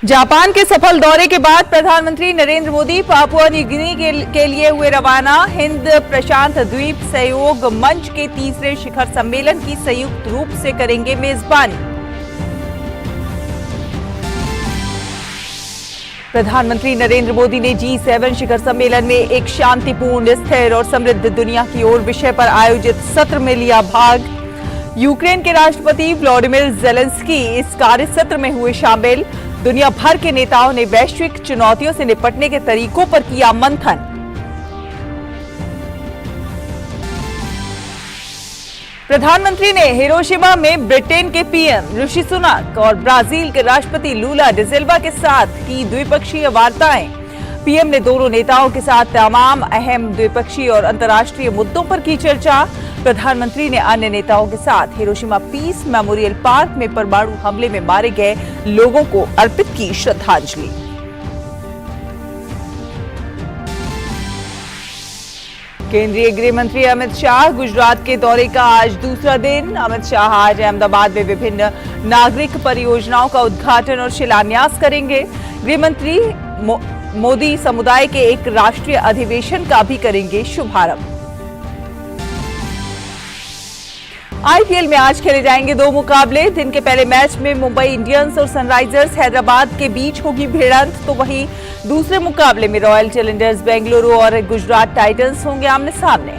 Japan के सफल दौरे के बाद प्रधानमंत्री नरेंद्र मोदी पापुआ न्यू गिनी के लिए हुए रवाना। हिंद प्रशांत द्वीप सहयोग मंच के तीसरे शिखर सम्मेलन की संयुक्त रूप से करेंगे मेजबानी। प्रधानमंत्री नरेंद्र मोदी ने G7 शिखर सम्मेलन में एक शांतिपूर्ण, स्थिर और समृद्ध दुनिया की ओर विषय पर आयोजित सत्र में लिया भाग। यूक्रेन के राष्ट्रपति व्लादिमीर ज़ेलेंस्की इस कार्य सत्र में हुए शामिल। दुनिया भर के नेताओं ने वैश्विक चुनौतियों से निपटने के तरीकों पर किया मंथन। प्रधानमंत्री ने हिरोशिमा में ब्रिटेन के पीएम ऋषि सुनक और ब्राजील के राष्ट्रपति लूला डी सिल्वा के साथ की द्विपक्षीय वार्ताएं। पीएम ने दोनों नेताओं के साथ तमाम अहम द्विपक्षीय और अंतर्राष्ट्रीय मुद्दों पर की चर्चा। प्रधानमंत्री ने अन्य नेताओं के साथ हिरोशिमा पीस मेमोरियल पार्क में परमाणु हमले में मारे गए लोगों को अर्पित की श्रद्धांजलि। केंद्रीय गृह मंत्री अमित शाह गुजरात के दौरे का आज दूसरा दिन। अमित शाह आज अहमदाबाद में विभिन्न नागरिक परियोजनाओं का उद्घाटन और शिलान्यास करेंगे। गृह मंत्री मोदी समुदाय के एक राष्ट्रीय अधिवेशन का भी करेंगे शुभारंभ। आईपीएल में आज खेले जाएंगे दो मुकाबले। दिन के पहले मैच में मुंबई इंडियंस और सनराइजर्स हैदराबाद के बीच होगी भिड़ंत, तो वहीं दूसरे मुकाबले में रॉयल चैलेंजर्स बेंगलुरु और गुजरात टाइटंस होंगे आमने सामने।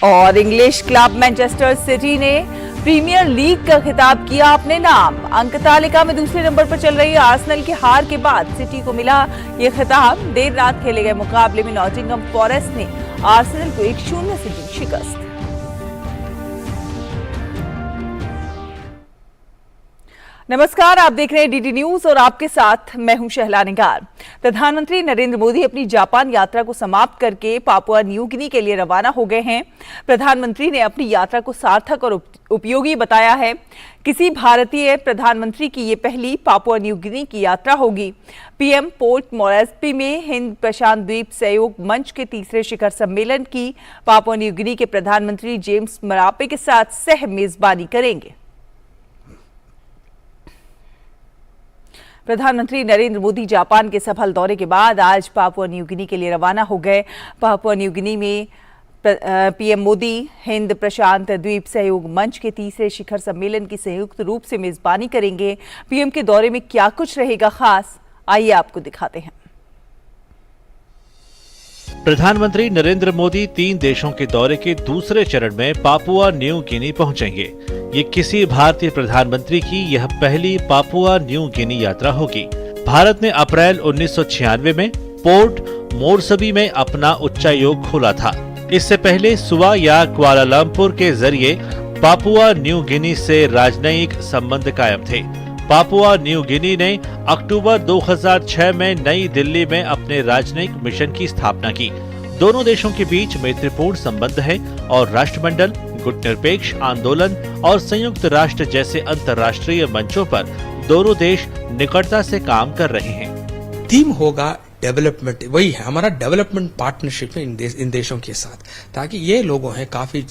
और इंग्लिश क्लब मैनचेस्टर सिटी ने प्रीमियर लीग का खिताब किया अपने नाम। अंक तालिका में दूसरे नंबर पर चल रही आर्सेनल की हार के बाद सिटी को मिला यह खिताब। देर रात खेले गए मुकाबले में नॉटिंघम फॉरेस्ट ने आर्सेनल को 1-0 से दी शिकस्त। नमस्कार, आप देख रहे हैं डीडी न्यूज और आपके साथ मैं हूं शहला निगार। प्रधानमंत्री नरेंद्र मोदी अपनी जापान यात्रा को समाप्त करके पापुआ न्यू गिनी के लिए रवाना हो गए हैं। प्रधानमंत्री ने अपनी यात्रा को सार्थक और उपयोगी बताया है। किसी भारतीय प्रधानमंत्री की ये पहली पापुआ न्यू गिनी की यात्रा होगी। पीएम पोर्ट मोरेस्बी में हिंद प्रशांत द्वीप सहयोग मंच के तीसरे शिखर सम्मेलन की पापुआ न्यू गिनी के प्रधानमंत्री जेम्स मरापे के साथ सह मेजबानी करेंगे। प्रधानमंत्री नरेंद्र मोदी जापान के सफल दौरे के बाद आज पापुआ न्यू गिनी के लिए रवाना हो गए। पापुआ न्यू गिनी में पीएम मोदी हिंद प्रशांत द्वीप सहयोग मंच के तीसरे शिखर सम्मेलन की संयुक्त रूप से मेजबानी करेंगे। पीएम के दौरे में क्या कुछ रहेगा खास, आइए आपको दिखाते हैं। प्रधानमंत्री नरेंद्र मोदी 3 देशों के दौरे के दूसरे चरण में पापुआ न्यू गिनी पहुंचेंगे। ये किसी भारतीय प्रधानमंत्री की यह पहली पापुआ न्यू गिनी यात्रा होगी। भारत ने अप्रैल 1996 में पोर्ट मोरसबी में अपना उच्चायोग खोला था। इससे पहले सुवा या कुआलालंपुर के जरिए पापुआ न्यू गिनी से राजनयिक संबंध कायम थे। पापुआ न्यू गिनी ने अक्टूबर 2006 में नई दिल्ली में अपने राजनयिक मिशन की स्थापना की। दोनों देशों के बीच मैत्रीपूर्ण संबंध है और राष्ट्रमंडल, गुटनिरपेक्ष आंदोलन और संयुक्त राष्ट्र जैसे अंतर्राष्ट्रीय मंचों पर दोनों देश निकटता से काम कर रहे हैं। थीम होगा डेवलपमेंट, वही है हमारा डेवलपमेंट पार्टनरशिप में इन देशों के साथ, ताकि ये लोगों हैं काफी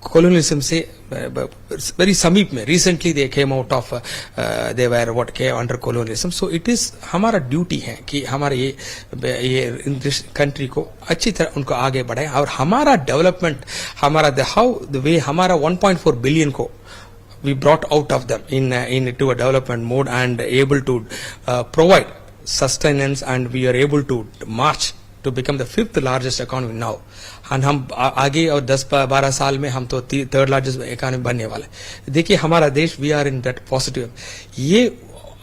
कोलोनियलिज्म से वेरी समीप में। Recently they came out of they were what के under colonialism. So it is हमारा ड्यूटी है कि हमारे ये इन दिस कंट्री को अच्छी तरह उनको आगे बढ़ाएं और हमारा डेवलपमेंट, हमारा द वे हमारा 1.4 बिलियन को we brought out of them into a development mode and able to provide sustenance, and we are able to march to become the 5th largest economy now. and हम आगे और 10-12 साल में हम तो 3rd largest economy बनने वाले। देखिए हमारा देश, we are in that positive. ये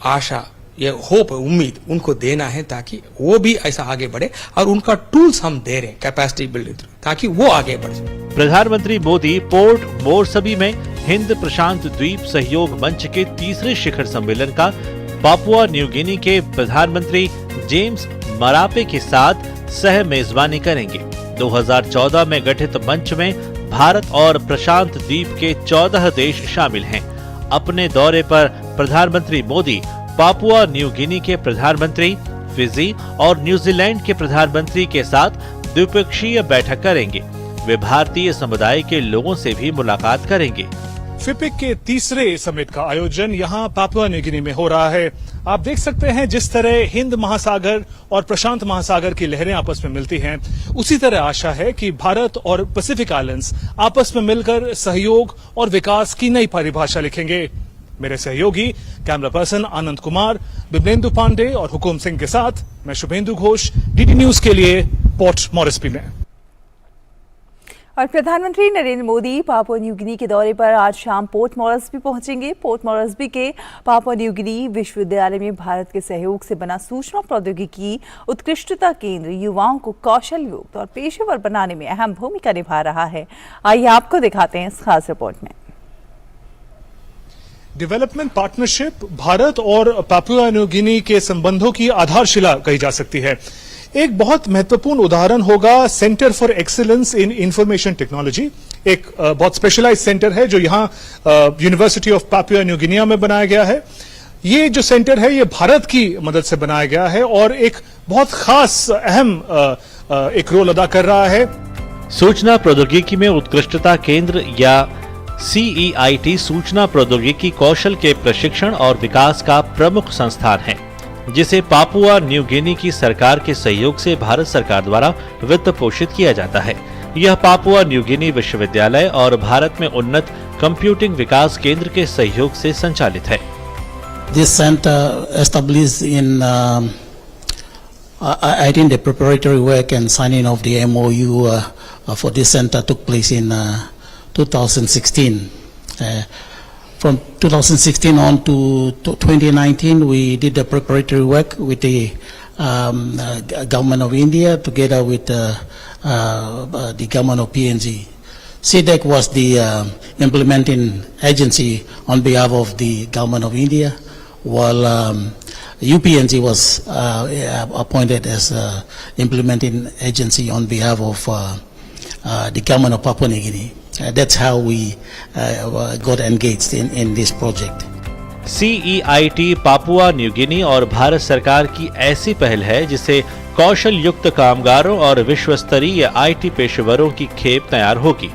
आशा, ये होप, उम्मीद उनको देना है ताकि वो भी ऐसा आगे बढ़े, और उनका टूल्स हम दे रहे हैं कैपेसिटी बिल्डिंग ताकि वो आगे बढ़े। प्रधानमंत्री मोदी पोर्ट मोरसबी में हिंद प्रशांत द्वीप सहयोग मंच के तीसरे शिखर सम्मेलन का पापुआ न्यू गिनी के प्रधानमंत्री जेम्स मरापे के साथ सह मेजबानी करेंगे। 2014 में गठित मंच में भारत और प्रशांत द्वीप के 14 देश शामिल हैं। अपने दौरे पर प्रधानमंत्री मोदी पापुआ न्यू गिनी के प्रधानमंत्री, फिजी और न्यूजीलैंड के प्रधानमंत्री के साथ द्विपक्षीय बैठक करेंगे। वे भारतीय समुदाय के लोगों से भी मुलाकात करेंगे। फिपिक के तीसरे समिट का आयोजन यहां पापुआ न्यू गिनी में हो रहा है। आप देख सकते हैं जिस तरह हिंद महासागर और प्रशांत महासागर की लहरें आपस में मिलती हैं, उसी तरह आशा है कि भारत और पैसिफिक आइलैंड्स आपस में मिलकर सहयोग और विकास की नई परिभाषा लिखेंगे। मेरे सहयोगी कैमरा पर्सन आनंद कुमार, बिब्लेंदु पांडे और हुकुम सिंह के साथ मैं शुभेंदु घोष, डीडी न्यूज के लिए पोर्ट मॉरिस्बी में। और प्रधानमंत्री नरेंद्र मोदी पापुआ न्यू गिनी के दौरे पर आज शाम पोर्ट मॉरिस्बी पहुंचेंगे। पोर्ट मॉरिस्बी के पापुआ न्यू गिनी विश्वविद्यालय में भारत के सहयोग से बना सूचना प्रौद्योगिकी उत्कृष्टता केंद्र युवाओं को कौशल युक्त और पेशेवर बनाने में अहम भूमिका निभा रहा है। आइए आपको दिखाते हैं इस खास रिपोर्ट में। डेवलपमेंट पार्टनरशिप भारत और पापुआ न्यू गिनी के संबंधों की आधारशिला कही जा सकती है। एक बहुत महत्वपूर्ण उदाहरण होगा centre for excellence in information technology. एक बहुत स्पेशलाइज्ड सेंटर है जो यहाँ university of Papua new Guinea में बनाया गया है। ये जो सेंटर है ये भारत की मदद से बनाया गया है और एक बहुत खास अहम एक रोल अदा कर रहा है। सूचना प्रौद्योगिकी में उत्कृष्टता केंद्र या CEIT सूचना प्रौद्योगिकी कौशल के प्रशिक्षण और विकास का प्रमुख संस्थान है, जिसे पापुआ न्यू गिनी की सरकार के सहयोग से भारत सरकार द्वारा वित्त पोषित किया जाता है। यह पापुआ न्यू गिनी विश्वविद्यालय और भारत में उन्नत कंप्यूटिंग विकास केंद्र के सहयोग से संचालित है। This center established in I think the preparatory work and signing of the MOU for this center took place in 2016. From 2016 on to 2019, we did the preparatory work with the government of India together with the government of PNG. CDEC was the implementing agency on behalf of the government of India, while UPNG was appointed as implementing agency on behalf of the government of Papua New Guinea. That's how we got engaged in this project. CEIT Papua New Guinea और भारत सरकार की ऐसी पहल है जिससे कौशल युक्त कामगारों और विश्व स्तरीय IT पेशेवरों की खेप तैयार होगी।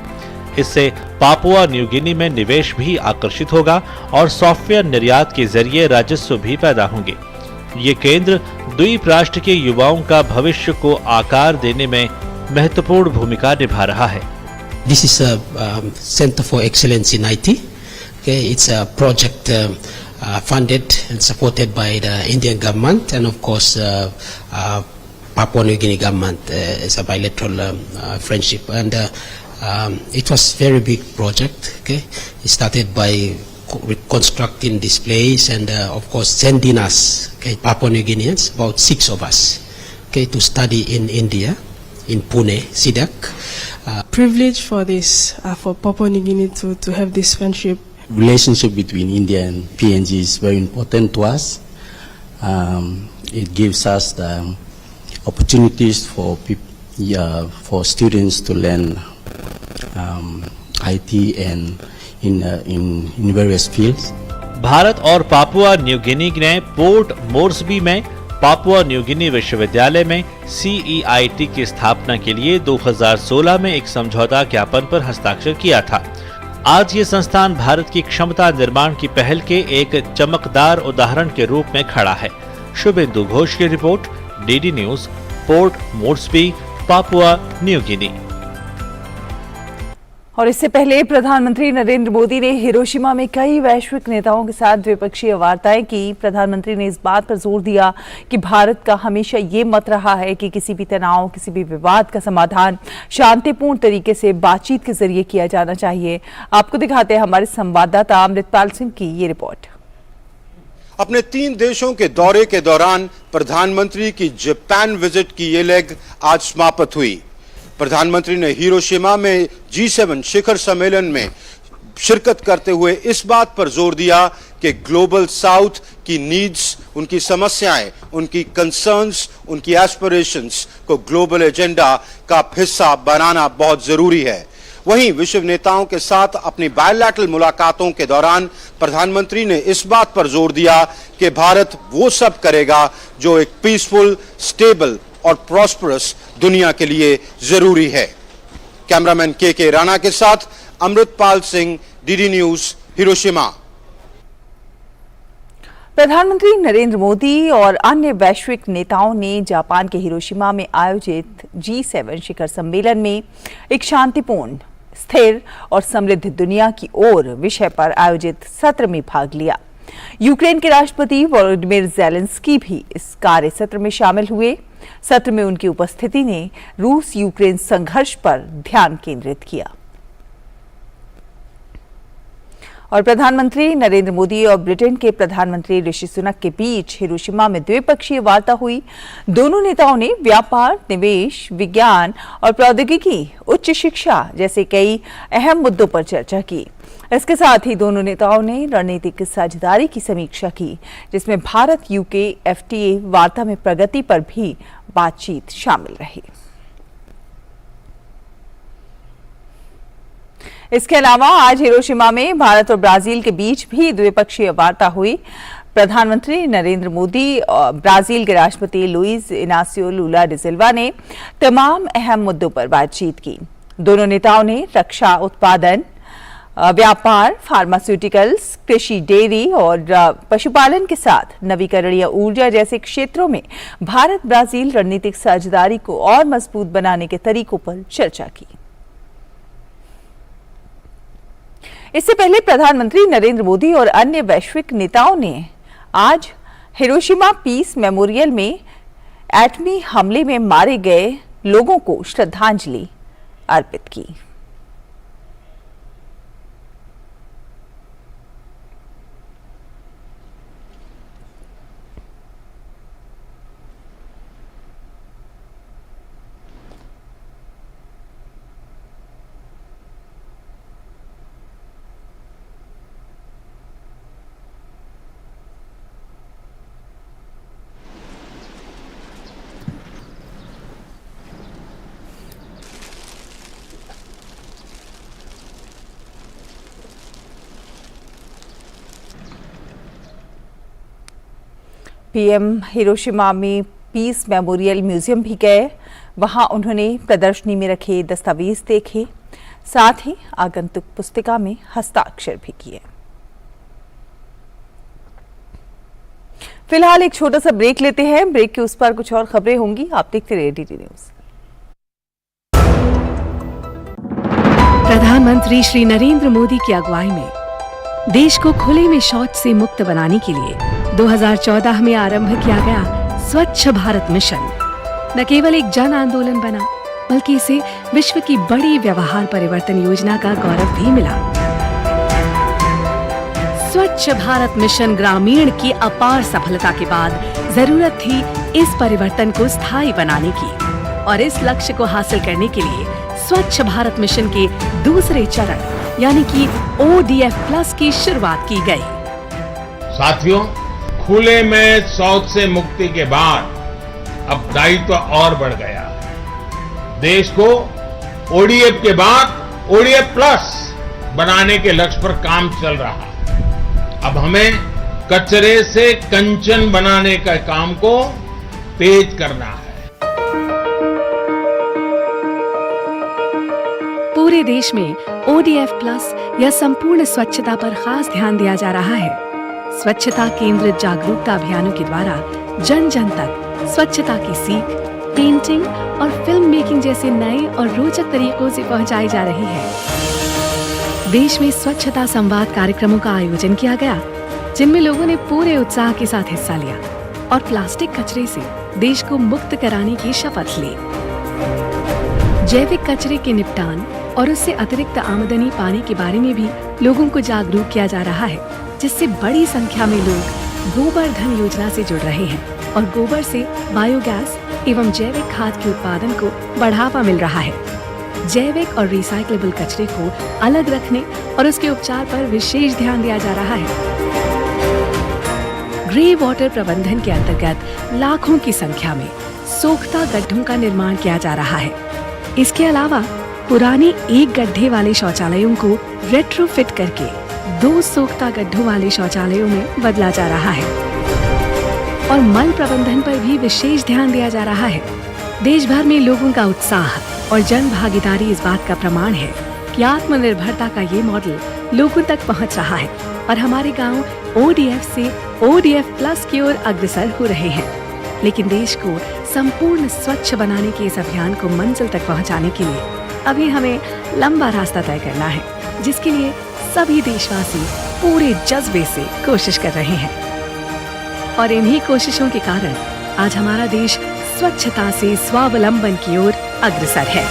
इससे पापुआ न्यू गिनी में निवेश भी आकर्षित होगा और सॉफ्टवेयर निर्यात के जरिए राजस्व भी पैदा होंगे। ये केंद्र द्वीप राष्ट्र के युवाओं का भविष्य को आकार देने में महत्वपूर्ण भूमिका निभा रहा है। This is a Center for Excellence in IT. Okay, it's a project funded and supported by the Indian government and of course Papua New Guinea government. It's a bilateral friendship and it was very big project. Okay, it started by constructing this place and of course sending us, okay, Papua New Guineans, about 6 of us, okay, to study in India, in Pune, SIDAC. Privilege for this, for Papua New Guinea to have this friendship. Relationship between India and PNG is very important to us. It gives us the opportunities for students to learn IT and in various fields. Bharat और Papua New गिनी ने port मोर्सबी में Papua New गिनी विश्वविद्यालय में CEIT की स्थापना के लिए 2016 में एक समझौता ज्ञापन पर हस्ताक्षर किया था। आज ये संस्थान भारत की क्षमता निर्माण की पहल के एक चमकदार उदाहरण के रूप में खड़ा है। शुभेंदु घोष की report, DD news, Port Moresby, Papua New Guinea. और इससे पहले प्रधानमंत्री नरेंद्र मोदी ने हिरोशिमा में कई वैश्विक नेताओं के साथ द्विपक्षीय वार्ताएं की। प्रधानमंत्री ने इस बात पर जोर दिया कि भारत का हमेशा ये मत रहा है कि किसी भी तनाव, किसी भी विवाद का समाधान शांतिपूर्ण तरीके से बातचीत के जरिए किया जाना चाहिए। आपको दिखाते हैं हमारे संवाददाता अमृतपाल सिंह की ये रिपोर्ट। अपने 3 देशों के दौरे के दौरान प्रधानमंत्री की जापान विजिट की ये लेग आज समाप्त हुई। प्रधानमंत्री ने हिरोशिमा में G7 शिखर सम्मेलन में शिरकत करते हुए इस बात पर जोर दिया कि ग्लोबल साउथ की नीड्स, उनकी समस्याएं, उनकी कंसर्न्स, उनकी एस्पिरेशंस को ग्लोबल एजेंडा का हिस्सा बनाना बहुत जरूरी है। वहीं विश्व नेताओं के साथ अपनी बायलैटरल मुलाकातों के दौरान प्रधानमंत्री ने इस बात पर जोर दिया कि भारत वो सब करेगा जो एक पीसफुल, स्टेबल और प्रॉस्परस दुनिया के लिए जरूरी है। कैमरामैन के राणा के साथ Amritpal Singh, DD news, Hiroshima. प्रधानमंत्री नरेंद्र मोदी और अन्य वैश्विक नेताओं ने जापान के हिरोशिमा में आयोजित G7 शिखर सम्मेलन में एक शांतिपूर्ण, स्थिर और समृद्ध दुनिया की ओर विषय पर आयोजित सत्र में भाग लिया। यूक्रेन के राष्ट्रपति वोलोदिमीर ज़ेलेंस्की भी इस कार्य सत्र में शामिल हुए। सत्र में उनकी उपस्थिति ने रूस यूक्रेन संघर्ष पर ध्यान केंद्रित किया। और प्रधानमंत्री नरेंद्र मोदी और ब्रिटेन के प्रधानमंत्री ऋषि सुनक के बीच हिरोशिमा में द्विपक्षीय वार्ता हुई। दोनों नेताओं ने व्यापार, निवेश, विज्ञान और प्रौद्योगिकी, उच्च शिक्षा जैसे कई अहम मुद्दों पर चर्चा की। इसके साथ ही दोनों नेताओं ने रणनीतिक साझेदारी की समीक्षा की, जिसमें भारत यूके FTA वार्ता में प्रगति पर भी बातचीत शामिल रही। इसके अलावा आज हिरोशिमा में भारत और ब्राजील के बीच भी द्विपक्षीय वार्ता हुई। प्रधानमंत्री नरेंद्र मोदी और ब्राजील के राष्ट्रपति लुइस इनासियो लुला डी सिल्वा ने तमाम अहम मुद्दों पर बातचीत की। दोनों नेताओं ने रक्षा उत्पादन, व्यापार, फार्मास्यूटिकल्स, कृषि, डेयरी और पशुपालन के साथ नवीकरणीय ऊर्जा जैसे क्षेत्रों में भारत ब्राजील रणनीतिक साझेदारी को और मजबूत बनाने के तरीकों पर चर्चा की। इससे पहले प्रधानमंत्री नरेंद्र मोदी और अन्य वैश्विक नेताओं ने आज हिरोशिमा पीस मेमोरियल में एटमी हमले में मारे गए लोगों को श्रद्धांजलि अर्पित की। पीएम हिरोशिमा में पीस मेमोरियल म्यूजियम भी गए। वहां उन्होंने प्रदर्शनी में रखे दस्तावेज देखे, साथ ही आगंतुक पुस्तिका में हस्ताक्षर भी किए। फिलहाल एक छोटा सा ब्रेक लेते हैं। ब्रेक के उस पर कुछ और खबरें होंगी, आप देखते रहिए डीडी न्यूज। प्रधानमंत्री श्री नरेंद्र मोदी की अगुवाई में देश को खुले में शौच से मुक्त बनाने के लिए 2014 में आरंभ किया गया स्वच्छ भारत मिशन न केवल एक जन आंदोलन बना, बल्कि इसे विश्व की बड़ी व्यवहार परिवर्तन योजना का गौरव भी मिला। स्वच्छ भारत मिशन ग्रामीण की अपार सफलता के बाद जरूरत थी इस परिवर्तन को स्थायी बनाने की, और इस लक्ष्य को हासिल करने के लिए स्वच्छ भारत मिशन के दूसरे चरण यानी कि ODF+ की शुरुआत की गई। साथियों, खुले में शौच से मुक्ति के बाद अब दायित्व और बढ़ गया है। देश को ODF के बाद ODF+ बनाने के लक्ष्य पर काम चल रहा है। अब हमें कचरे से कंचन बनाने का काम को तेज करना है। पूरे देश में ODF+ या संपूर्ण स्वच्छता पर खास ध्यान दिया जा रहा है। स्वच्छता केंद्रित जागरूकता अभियानों के द्वारा जन जन तक स्वच्छता की सीख, पेंटिंग और फिल्म मेकिंग जैसे नए और रोचक तरीकों से पहुंचाई जा रही है। देश में स्वच्छता संवाद कार्यक्रमों का आयोजन किया गया, जिनमें लोगों ने पूरे उत्साह के साथ हिस्सा लिया और प्लास्टिक कचरे से देश को मुक्त कराने की शपथ ली। जैविक कचरे के निपटान और उससे अतिरिक्त आमदनी पाने के बारे में भी लोगों को जागरूक किया जा रहा है, जिससे बड़ी संख्या में लोग गोबर धन योजना से जुड़ रहे हैं और गोबर से बायोगैस एवं जैविक खाद के उत्पादन को बढ़ावा मिल रहा है। जैविक और रिसाइक्लेबल कचरे को अलग रखने और उसके उपचार पर विशेष ध्यान दिया जा रहा है। ग्रे वाटर प्रबंधन के अंतर्गत लाखों की संख्या में सोख्ता गड्ढों का निर्माण किया जा रहा है। इसके अलावा पुराने एक गड्ढे वाले शौचालयों को रेट्रोफिट करके 2 सोख्ता गड्ढों वाले शौचालयों में बदला जा रहा है और मल प्रबंधन पर भी विशेष ध्यान दिया जा रहा है। देश भर में लोगों का उत्साह और जन भागीदारी इस बात का प्रमाण है कि आत्मनिर्भरता का ये मॉडल लोगों तक पहुंच रहा है और हमारे गांव ODF से ODF प्लस की ओर अग्रसर हो रहे हैं। लेकिन देश को संपूर्ण स्वच्छ बनाने के इस अभियान को मंजिल तक पहुंचाने के लिए अभी हमें लंबा रास्ता तय करना है, जिसके लिए सभी देशवासी पूरे जज्बे से कोशिश कर रहे हैं। और इन्हीं कोशिशों के कारण आज हमारा देश स्वच्छता से स्वावलंबन की ओर अग्रसर है।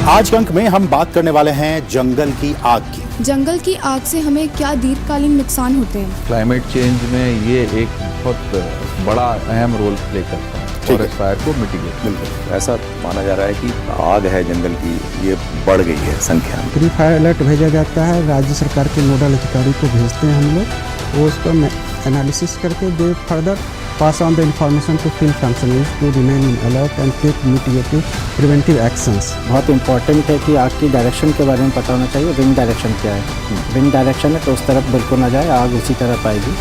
आज के अंक में हम बात करने वाले हैं जंगल की आग की। जंगल की आग से हमें क्या दीर्घकालीन नुकसान होते हैं? क्लाइमेट चेंज में ये एक बहुत बड़ा अहम रोल प्ले करता है फॉरेस्ट फायर को मिटिगेट। बिल्कुल ऐसा माना जा रहा है कि आग है जंगल की, ये बढ़ गई है संख्या में। प्री फायर अलर्ट भेजा जाता है, राज्य सरकार के नोडल अधिकारी को भेजते हैं हम लोग, वो उसका एनालिसिस करके दे further pass on the information to field functionaries to remain in alert and take mitigative preventive actions. बहुत इम्पोर्टेंट है कि आग की डायरेक्शन के बारे में पता होना चाहिए। विंड डायरेक्शन क्या है? विंड डायरेक्शन है तो उस तरफ बिल्कुल ना जाए, आग उसी तरफ आएगी।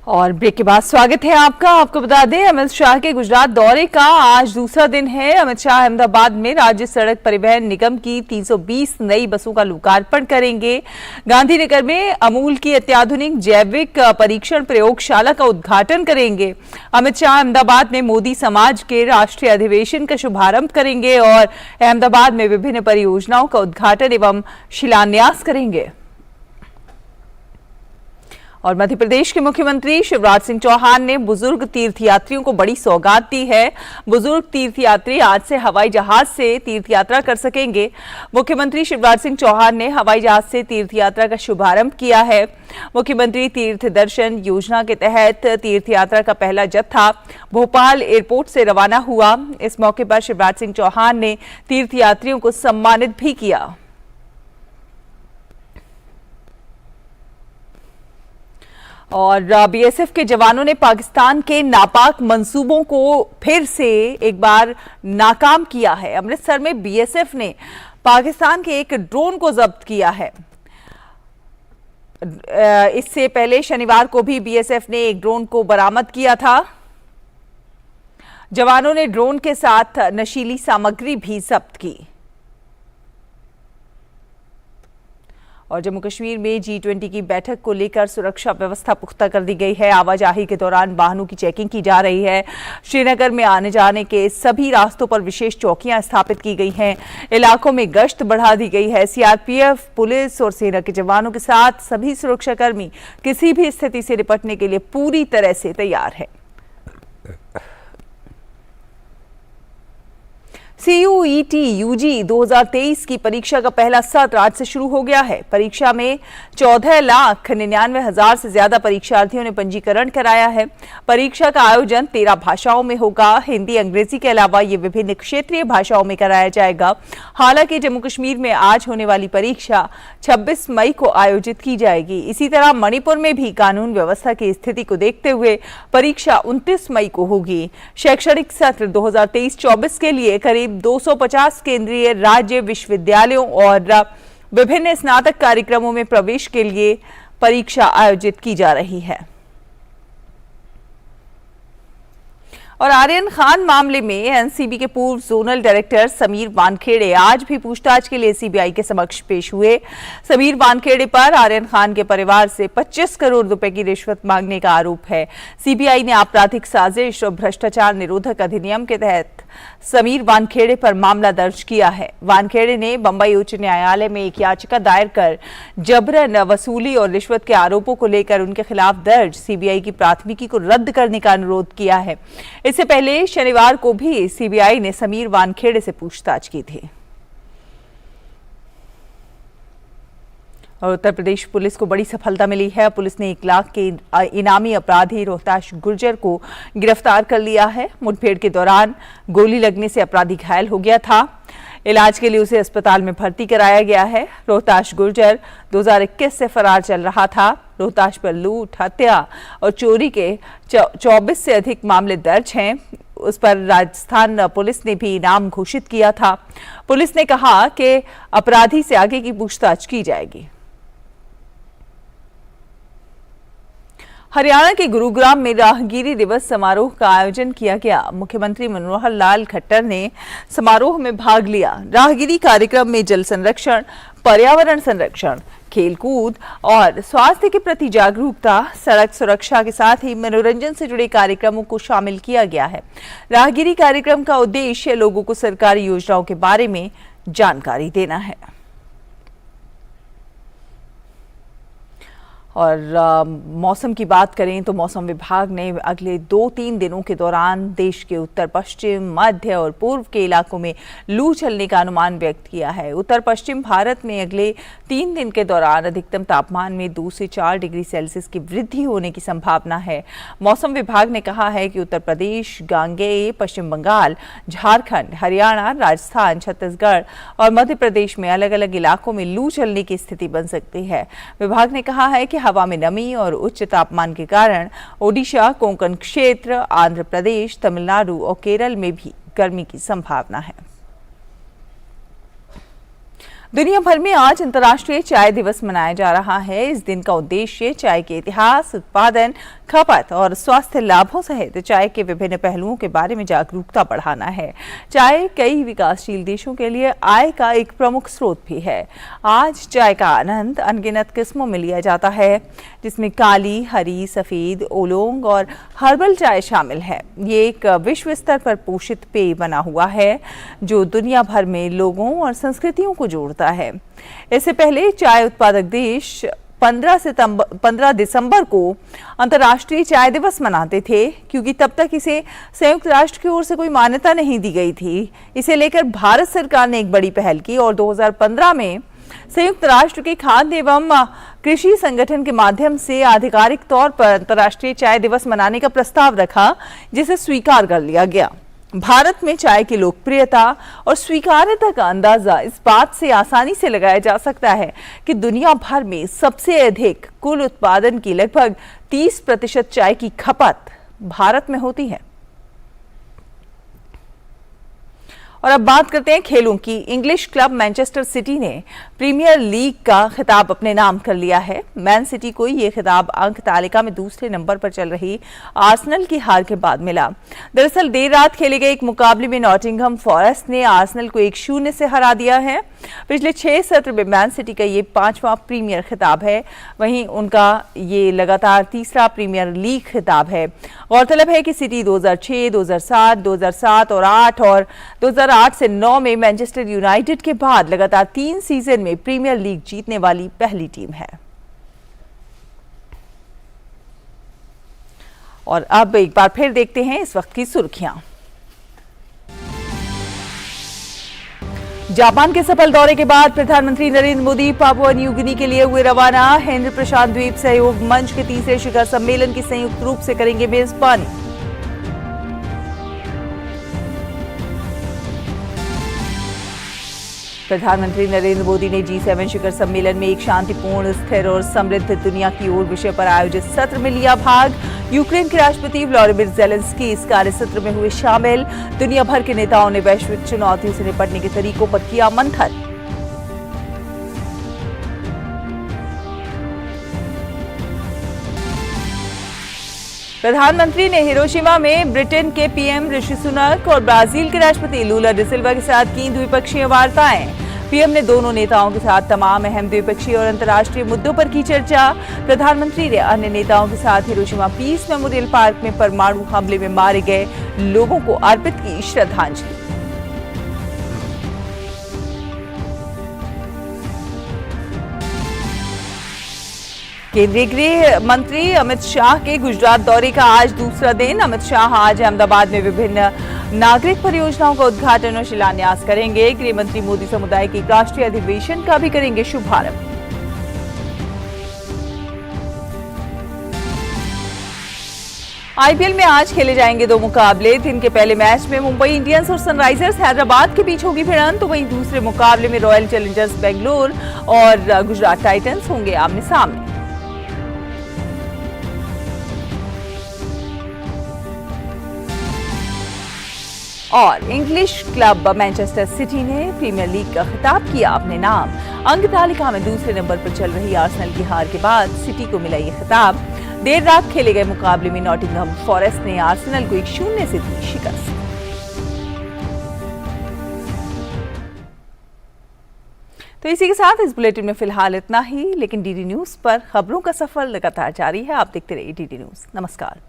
और ब्रेक के बाद स्वागत है आपका। आपको बता दें, अमित शाह के गुजरात दौरे का आज दूसरा दिन है। अमित शाह अहमदाबाद में राज्य सड़क परिवहन निगम की 320 नई बसों का लोकार्पण करेंगे। गांधीनगर में अमूल की अत्याधुनिक जैविक परीक्षण प्रयोगशाला का उद्घाटन करेंगे। अमित शाह अहमदाबाद में मोदी समाज के राष्ट्रीय अधिवेशन का शुभारंभ करेंगे और अहमदाबाद में विभिन्न परियोजनाओं का उद्घाटन एवं शिलान्यास करेंगे। और मध्य प्रदेश के मुख्यमंत्री शिवराज सिंह चौहान ने बुजुर्ग तीर्थयात्रियों को बड़ी सौगात दी है। बुजुर्ग तीर्थयात्री आज से हवाई जहाज से तीर्थयात्रा कर सकेंगे। मुख्यमंत्री शिवराज सिंह चौहान ने हवाई जहाज से तीर्थयात्रा का शुभारंभ किया है। मुख्यमंत्री तीर्थ दर्शन योजना के तहत तीर्थयात्रा का पहला जत्था भोपाल एयरपोर्ट से रवाना हुआ। इस मौके पर शिवराज सिंह चौहान ने तीर्थयात्रियों को सम्मानित भी किया। और बीएसएफ के जवानों ने पाकिस्तान के नापाक मंसूबों को फिर से एक बार नाकाम किया है। अमृतसर में बीएसएफ ने पाकिस्तान के एक ड्रोन को जब्त किया है। इससे पहले शनिवार को भी बीएसएफ ने एक ड्रोन को बरामद किया था। जवानों ने ड्रोन के साथ नशीली सामग्री भी जब्त की। और जम्मू कश्मीर में G20 की बैठक को लेकर सुरक्षा व्यवस्था पुख्ता कर दी गई है। आवाजाही के दौरान वाहनों की चेकिंग की जा रही है। श्रीनगर में आने जाने के सभी रास्तों पर विशेष चौकियां स्थापित की गई हैं। इलाकों में गश्त बढ़ा दी गई है। सीआरपीएफ, पुलिस और सेना के जवानों के साथ सभी सुरक्षाकर्मी किसी भी स्थिति से निपटने के लिए पूरी तरह से तैयार है। CUET UG 2023 की परीक्षा का पहला सत्र आज से शुरू हो गया है। परीक्षा में 14,99,000 से ज्यादा परीक्षार्थियों ने पंजीकरण कराया है। परीक्षा का आयोजन 13 भाषाओं में होगा। हिंदी, अंग्रेजी के अलावा ये विभिन्न क्षेत्रीय भाषाओं में कराया जाएगा। हालांकि जम्मू कश्मीर में आज होने वाली परीक्षा 26 मई को आयोजित की जाएगी। इसी तरह मणिपुर में भी कानून व्यवस्था की स्थिति को देखते हुए परीक्षा 29 मई को होगी। शैक्षणिक सत्र 2023-24 के लिए करीब 250 केंद्रीय, राज्य विश्वविद्यालयों और विभिन्न स्नातक कार्यक्रमों में प्रवेश के लिए परीक्षा आयोजित की जा रही है। और आर्यन खान मामले में एनसीबी के पूर्व जोनल डायरेक्टर समीर वानखेड़े आज भी पूछताछ के लिए सीबीआई के समक्ष पेश हुए। समीर वानखेड़े पर आर्यन खान के परिवार से 25 करोड़ रुपए की रिश्वत मांगने का आरोप है। सीबीआई ने आपराधिक साजिश और भ्रष्टाचार निरोधक अधिनियम के तहत समीर वानखेड़े पर मामला दर्ज किया है। वानखेड़े ने बंबई उच्च न्यायालय में एक याचिका दायर कर जबरन वसूली और रिश्वत के आरोपों को लेकर उनके खिलाफ दर्ज सीबीआई की प्राथमिकी को रद्द करने का अनुरोध किया है। इससे पहले शनिवार को भी सीबीआई ने समीर वानखेड़े से पूछताछ की थी। और उत्तर प्रदेश पुलिस को बड़ी सफलता मिली है। पुलिस ने 1 लाख के इनामी अपराधी रोहताश गुर्जर को गिरफ्तार कर लिया है। मुठभेड़ के दौरान गोली लगने से अपराधी घायल हो गया था। इलाज के लिए उसे अस्पताल में भर्ती कराया गया है। रोहताश गुर्जर 2021 से फरार चल रहा था। रोहताश पर लूट, हत्या और चोरी के 24 से अधिक मामले दर्ज हैं। उस पर राजस्थान पुलिस ने भी इनाम घोषित किया था। पुलिस ने कहा कि अपराधी से आगे की पूछताछ की जाएगी। हरियाणा के गुरुग्राम में राहगीरी दिवस समारोह का आयोजन किया गया। मुख्यमंत्री मनोहर लाल खट्टर ने समारोह में भाग लिया। राहगीरी कार्यक्रम में जल संरक्षण, पर्यावरण संरक्षण, खेलकूद और स्वास्थ्य के प्रति जागरूकता, सड़क सुरक्षा के साथ ही मनोरंजन से जुड़े कार्यक्रमों को शामिल किया गया है। राहगीरी कार्यक्रम का उद्देश्य लोगों को सरकारी योजनाओं के बारे में जानकारी देना है। और मौसम की बात करें तो मौसम विभाग ने अगले 2-3 दिनों के दौरान देश के उत्तर पश्चिम, मध्य और पूर्व के इलाकों में लू चलने का अनुमान व्यक्त किया है। उत्तर पश्चिम भारत में अगले 3 दिन के दौरान अधिकतम तापमान में 2 से 4 डिग्री सेल्सियस की वृद्धि होने की संभावना है। मौसम विभाग ने कहा है कि उत्तर प्रदेश, गांगेय, पश्चिम बंगाल, झारखंड, हरियाणा, राजस्थान, छत्तीसगढ़ और मध्य प्रदेश में अलग अलग इलाकों में लू चलने की स्थिति बन सकती है। विभाग ने कहा है कि हवा में नमी और उच्च तापमान के कारण ओडिशा, कोंकण क्षेत्र, आंध्र प्रदेश, तमिलनाडु और केरल में भी गर्मी की संभावना है। दुनिया भर में आज अंतर्राष्ट्रीय चाय दिवस मनाया जा रहा है। इस दिन का उद्देश्य चाय के इतिहास, उत्पादन, खपत और स्वास्थ्य लाभों सहित चाय के विभिन्न पहलुओं के बारे में जागरूकता बढ़ाना है। चाय कई विकासशील देशों के लिए आय का एक प्रमुख स्रोत भी है। आज चाय का आनंद अनगिनत किस्मों में लिया जाता है, जिसमें काली, हरी, सफेद, ओलोंग और हर्बल चाय शामिल है। ये एक विश्व स्तर पर पोषित पेय बना हुआ है जो दुनिया भर में लोगों और संस्कृतियों को जोड़ता है। इससे पहले चाय उत्पादक देश 15 दिसंबर को अंतर्राष्ट्रीय चाय दिवस मनाते थे, क्योंकि तब तक इसे संयुक्त राष्ट्र की ओर से कोई मान्यता नहीं दी गई थी। इसे लेकर भारत सरकार ने एक बड़ी पहल की और 2015 में संयुक्त राष्ट्र के खाद्य एवं कृषि संगठन के माध्यम से आधिकारिक तौर पर अंतर्राष्ट्रीय चाय दिवस मनाने का प्रस्ताव रखा, जिसे स्वीकार कर लिया गया। भारत में चाय की लोकप्रियता और स्वीकार्यता का अंदाजा इस बात से आसानी से लगाया जा सकता है कि दुनिया भर में सबसे अधिक कुल उत्पादन की लगभग 30% चाय की खपत भारत में होती है। और अब बात करते हैं खेलों की। इंग्लिश क्लब मैनचेस्टर सिटी ने प्रीमियर लीग का खिताब अपने नाम कर लिया है। मैन सिटी को ये खिताब अंक तालिका में दूसरे नंबर पर चल रही आर्सेनल की हार के बाद मिला। दरअसल देर रात खेले गए एक मुकाबले में नॉटिंघम फॉरेस्ट ने आर्सेनल को 1-0 से हरा दिया है। पिछले 6 सत्र में मैन सिटी का ये 5वां प्रीमियर खिताब है। वहीं उनका ये लगातार तीसरा प्रीमियर लीग खिताब है। गौरतलब है कि सिटी 2006, 2007, 2007 और 8 और 2008 से 9 में मैनचेस्टर यूनाइटेड के बाद लगातार 3 सीजन में प्रीमियर लीग जीतने वाली पहली टीम है। और अब एक बार फिर देखते हैं इस वक्त की सुर्खियां। जापान के सफल दौरे के बाद प्रधानमंत्री नरेंद्र मोदी पापुआ न्यू गिनी के लिए हुए रवाना। हिंद प्रशांत द्वीप सहयोग मंच के तीसरे शिखर सम्मेलन की संयुक्त रूप से करेंगे मेजबानी। प्रधानमंत्री नरेंद्र मोदी ने G7 शिखर सम्मेलन में एक शांतिपूर्ण, स्थिर और समृद्ध दुनिया की ओर विषय पर आयोजित सत्र में लिया भाग। यूक्रेन के राष्ट्रपति व्लादिमीर ज़ेलेंस्की इस कार्यसत्र में हुए शामिल। दुनिया भर के नेताओं ने वैश्विक चुनौतियों से निपटने के तरीकों पर किया मंथन। प्रधानमंत्री ने हिरोशिमा में ब्रिटेन के पीएम ऋषि सुनक और ब्राजील के राष्ट्रपति लूला डी सिल्वा के साथ की द्विपक्षीय वार्ताएं। पीएम ने दोनों नेताओं के साथ तमाम अहम द्विपक्षीय और अंतर्राष्ट्रीय मुद्दों पर की चर्चा। प्रधानमंत्री ने अन्य नेताओं के साथ हिरोशिमा पीस मेमोरियल पार्क में परमाणु हमले में मारे गए लोगों को अर्पित की श्रद्धांजलि। केंद्रीय गृह मंत्री अमित शाह के गुजरात दौरे का आज दूसरा दिन। अमित शाह आज अहमदाबाद में विभिन्न नागरिक परियोजनाओं का उद्घाटन और शिलान्यास करेंगे। गृह मंत्री मोदी समुदाय के राष्ट्रीय अधिवेशन का भी करेंगे शुभारंभ। आईपीएल में आज खेले जाएंगे 2 मुकाबले। दिन के पहले मैच में मुंबई इंडियंस और सनराइजर्स हैदराबाद के बीच होगी भिड़ंत, तो वहीं दूसरे मुकाबले में रॉयल चैलेंजर्स बेंगलोर और गुजरात टाइटंस होंगे आमने सामने। और इंग्लिश क्लब मैनचेस्टर सिटी ने प्रीमियर लीग का खिताब किया अपने नाम। अंक तालिका में दूसरे नंबर पर चल रही आर्सेनल की हार के बाद सिटी को मिला ये खिताब। देर रात खेले गए मुकाबले में नॉटिंघम फॉरेस्ट ने आर्सेनल को 1-0 से दी शिकस्त। तो इसी के साथ इस बुलेटिन में फिलहाल इतना ही, लेकिन डीडी न्यूज पर खबरों का सफर लगातार जारी है। आप देखते रहिए डीडी न्यूज। नमस्कार।